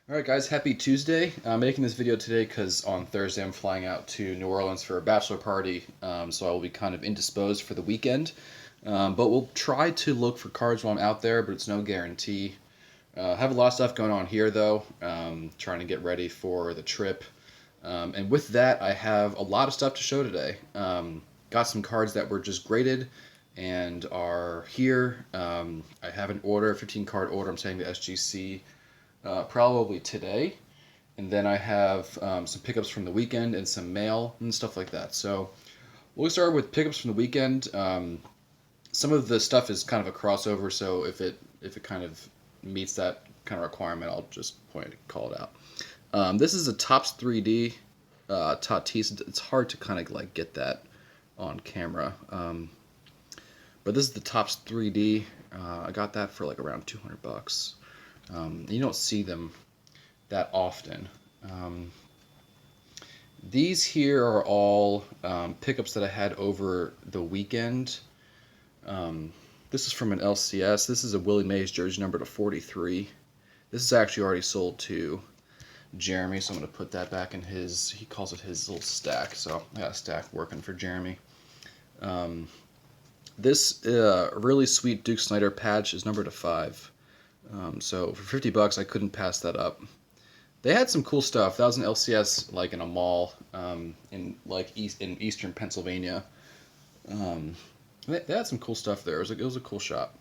Alright guys, happy Tuesday. I'm making this video today because on Thursday I'm flying out to New Orleans for a bachelor party, so I will be kind of indisposed for the weekend. But we'll try to look for cards while I'm out there, but it's no guarantee. I have a lot of stuff going on here though, trying to get ready for the trip. And with that, I have a lot of stuff to show today. Got some cards that were just graded and are here. I have an order, a 15 card order I'm sending to SGC. Probably today, and then I have some pickups from the weekend and some mail and stuff like that. So we'll start with pickups from the weekend. Some of the stuff is kind of a crossover, so if it kind of meets that kind of requirement, I'll just call it out. This is a Topps 3D Tatis. It's hard to kind of like get that on camera, but this is the Topps 3D. I got that for like around $200. You don't see them that often. These here are all pickups that I had over the weekend. This is from an LCS. This is a Willie Mays jersey number /43. This is actually already sold to Jeremy, so I'm going to put that back in his, he calls it his little stack, so I got a stack working for Jeremy. This really sweet Duke Snider patch is number /5. So for $50 I couldn't pass that up. They had some cool stuff. That was an LCS like in a mall in eastern Pennsylvania. They had some cool stuff there. It was a cool shop.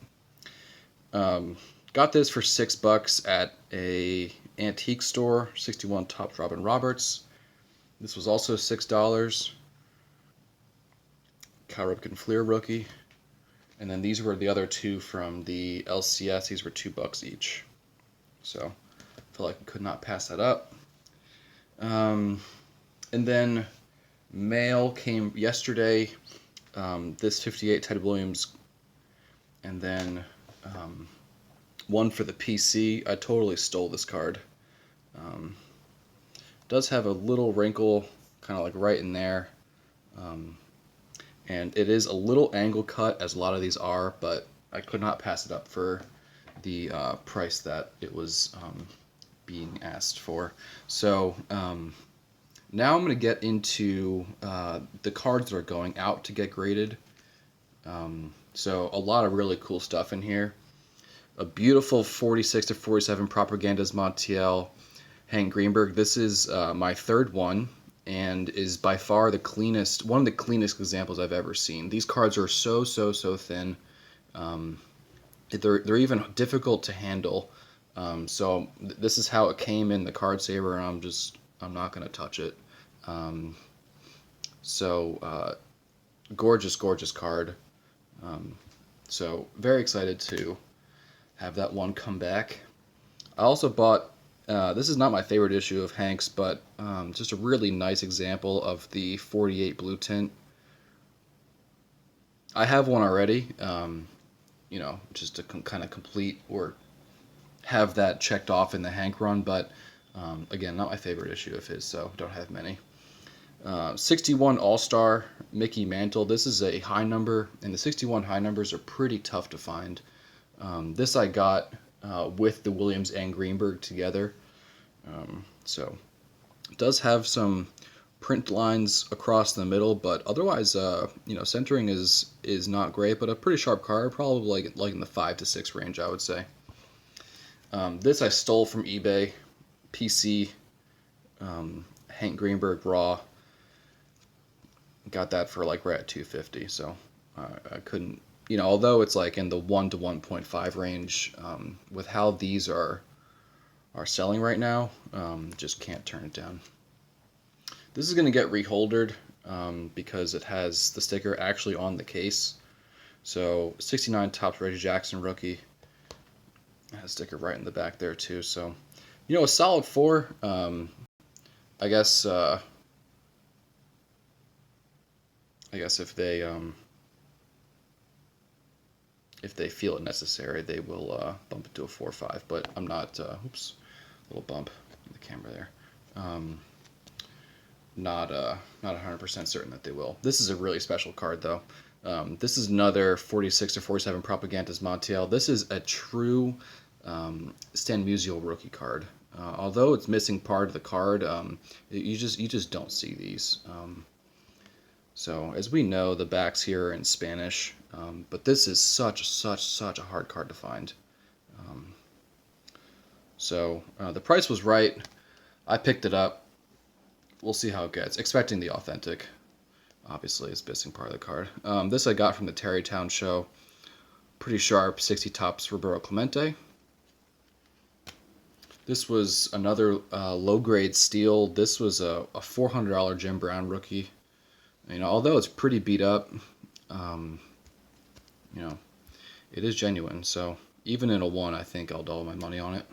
Got this for $6 at a antique store, 61 Topps Robin Roberts. This was also $6. Cal Ripken Fleer rookie. And then these were the other two from the LCS. These were $2 each. So I feel like I could not pass that up. And then mail came yesterday. This 58 Teddy Williams. And then one for the PC. I totally stole this card. Does have a little wrinkle kind of like right in there. And it is a little angle cut, as a lot of these are, but I could not pass it up for the price that it was being asked for. So now I'm going to get into the cards that are going out to get graded. So a lot of really cool stuff in here. A beautiful 46/47 Propagandas Montiel Hank Greenberg. This is my third one, and is by far the cleanest, one of the cleanest examples I've ever seen. These cards are so thin. They're even difficult to handle. So this is how it came in the card saver, and I'm not gonna touch it. Gorgeous card. So very excited to have that one come back. I also bought, this is not my favorite issue of Hank's, but just a really nice example of the 48 blue tint. I have one already, you know, just to kind of complete or have that checked off in the Hank run, but again, not my favorite issue of his, so don't have many. 61 All-Star Mickey Mantle. This is a high number, and the 61 high numbers are pretty tough to find. This I got with the Williams and Greenberg together. So it does have some print lines across the middle, but otherwise, you know, centering is not great, but a pretty sharp card, probably like in the 5 to 6 range, I would say. This I stole from eBay, PC, Hank Greenberg raw. Got that for like right at $250, so I couldn't, you know, although it's like in the 1 to 1.5 range, with how these are selling right now, just can't turn it down. This is going to get reholdered because it has the sticker actually on the case. So 69 Topps Reggie Jackson rookie. It has a sticker right in the back there too. So, you know, a solid 4. I guess if they feel it necessary, they will bump it to a 4 or 5. But I'm not. Oops, little bump in the camera there. Not 100% certain that they will. This is a really special card though. This is another 46/47 Propagandas Montiel. This is a true Stan Musial rookie card. Although it's missing part of the card, you just don't see these. So as we know, the backs here are in Spanish, but this is such a hard card to find. So the price was right. I picked it up. We'll see how it gets. Expecting the authentic. Obviously, it's missing part of the card. This I got from the Tarrytown show. Pretty sharp, 60 tops Roberto Clemente. This was another low-grade steal. This was a $400 Jim Brown rookie. You know, although it's pretty beat up, you know, it is genuine. So even in a 1, I think I'll double my money on it.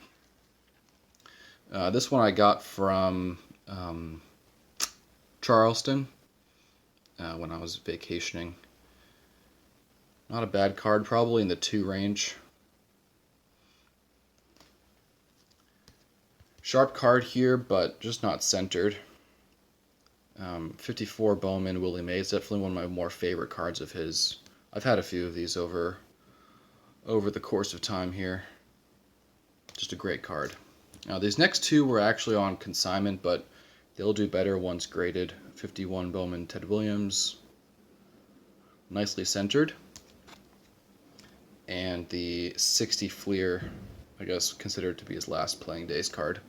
This one I got from Charleston when I was vacationing. Not a bad card, probably in the 2 range. Sharp card here, but just not centered. 54 Bowman Willie Mays, definitely one of my more favorite cards of his. I've had a few of these over the course of time here. Just a great card. Now these next 2 were actually on consignment, but they'll do better once graded. 51 Bowman Ted Williams, nicely centered. And the 60 Fleer, I guess considered to be his last playing days card.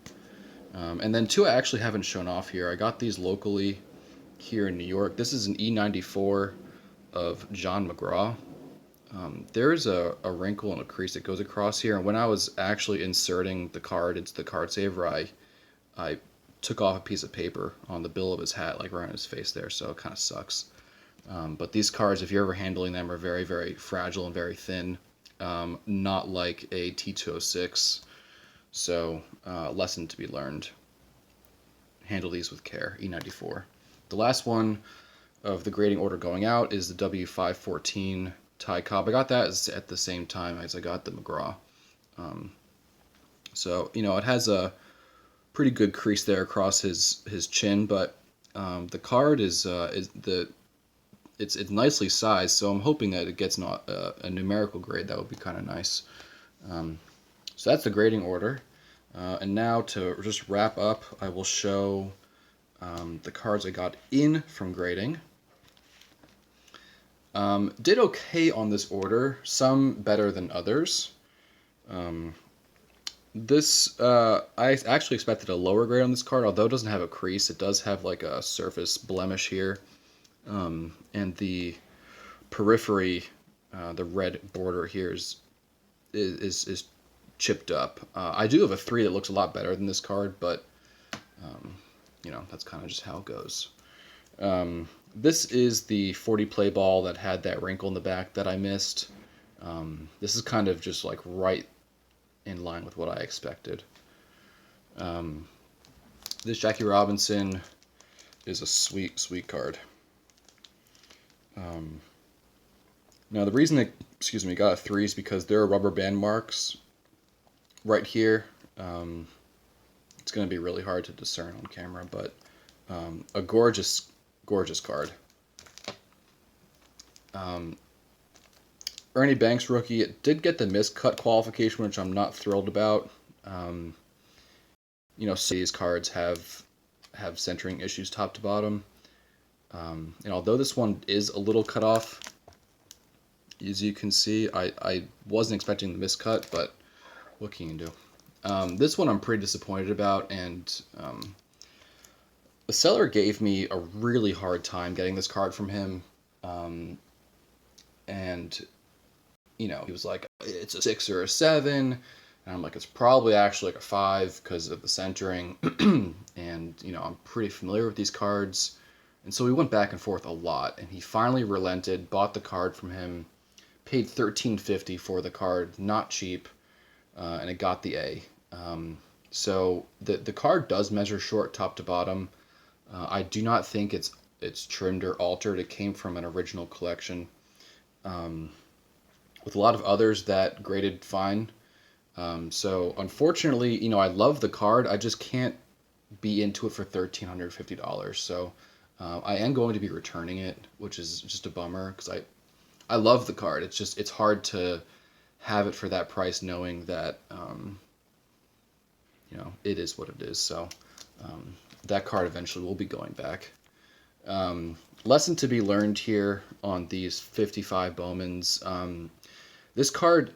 And then 2 I actually haven't shown off here. I got these locally here in New York. This is an E94 of John McGraw. There's a wrinkle and a crease that goes across here, and when I was actually inserting the card into the card saver, I took off a piece of paper on the bill of his hat, like right on his face there, so it kind of sucks. But these cards, if you're ever handling them, are very, very fragile and very thin. Not like a T206, so lesson to be learned. Handle these with care, E94. The last one of the grading order going out is the W514 Ty Cobb. I got that at the same time as I got the McGraw. So, you know, it has a pretty good crease there across his chin, but the card is it's nicely sized, so I'm hoping that it gets a numerical grade. That would be kind of nice. So that's the grading order. And now to just wrap up, I will show the cards I got in from grading. Did okay on this order, some better than others. I actually expected a lower grade on this card, although it doesn't have a crease. It does have like a surface blemish here. And the periphery, the red border here is chipped up. I do have a 3 that looks a lot better than this card, but you know, that's kind of just how it goes. This is the 40 play ball that had that wrinkle in the back that I missed. This is kind of just like right in line with what I expected. This Jackie Robinson is a sweet card. Now the reason it, got a 3 is because there are rubber band marks right here. It's going to be really hard to discern on camera, but a gorgeous card. Ernie Banks rookie. It did get the miscut qualification, which I'm not thrilled about. You know, these cards have centering issues top to bottom. And although this one is a little cut off, as you can see, I wasn't expecting the miscut, but what can you do? This one I'm pretty disappointed about, and the seller gave me a really hard time getting this card from him. And, you know, he was like, it's a 6 or a 7. And I'm like, it's probably actually like a 5 because of the centering. And, you know, I'm pretty familiar with these cards. And so we went back and forth a lot. And he finally relented, bought the card from him, paid $13.50 for the card, not cheap. And it got the A. So the card does measure short top to bottom. I do not think it's trimmed or altered. It came from an original collection. With a lot of others that graded fine. So unfortunately, you know, I love the card. I just can't be into it for $1,350. So I am going to be returning it, which is just a bummer because I love the card. It's hard to have it for that price, knowing that you know, it is what it is. So that card eventually will be going back. Lesson to be learned here on these 55 Bowmans. This card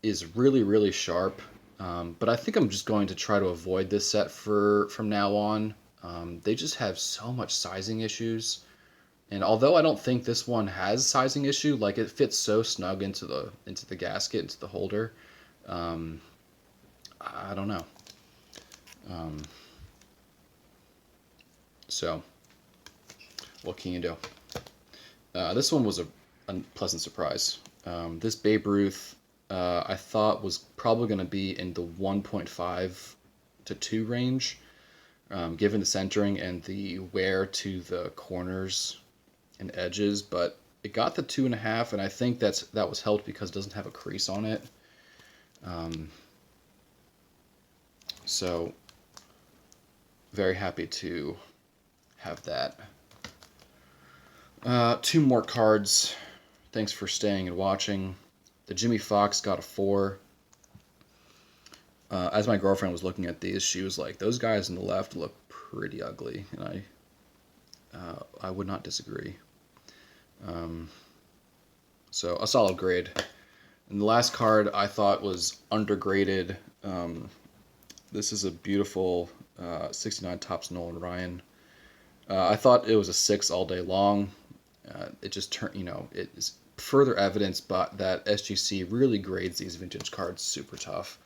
is really, really sharp, but I think I'm just going to try to avoid this set from now on. They just have so much sizing issues. And although I don't think this one has sizing issue, like it fits so snug into the gasket, into the holder, I don't know. So what can you do? This one was a pleasant surprise. This Babe Ruth, I thought was probably going to be in the 1.5 to 2 range, given the centering and the wear to the corners and edges, but it got the 2.5, and I think that was helped because it doesn't have a crease on it. So very happy to have that. 2 more cards. Thanks for staying and watching. The Jimmy Fox got a 4. As my girlfriend was looking at these, she was like, "Those guys on the left look pretty ugly," and I would not disagree. So a solid grade. And the last card I thought was undergraded. This is a beautiful 69 Topps Nolan Ryan. I thought it was a 6 all day long. It just turned, you know, it is further evidence but that SGC really grades these vintage cards super tough.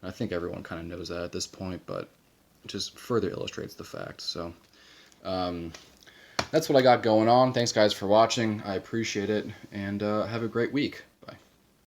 And I think everyone kind of knows that at this point, but it just further illustrates the fact. So that's what I got going on. Thanks guys for watching. I appreciate it, and have a great week.